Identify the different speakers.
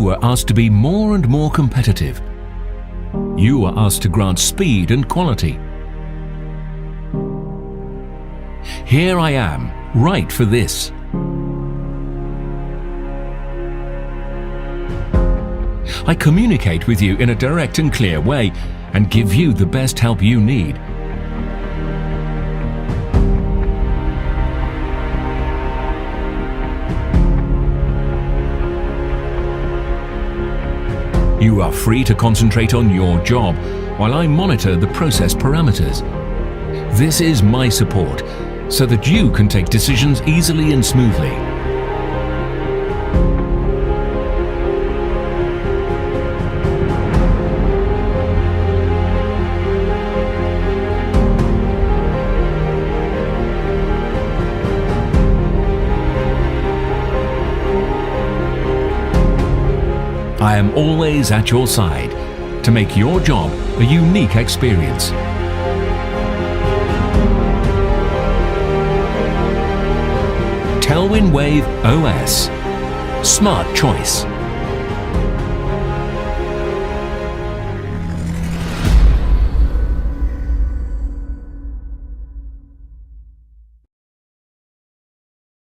Speaker 1: You are asked to be more and more competitive. You are asked to grant speed and quality. Here I am, right for this. I communicate with you in a direct and clear way and give you the best help you need. You are free to concentrate on your job while I monitor the process parameters. This is my support, so that you can take decisions easily and smoothly. I am always at your side to make your job a unique experience. Telwin Wave OS. Smart choice.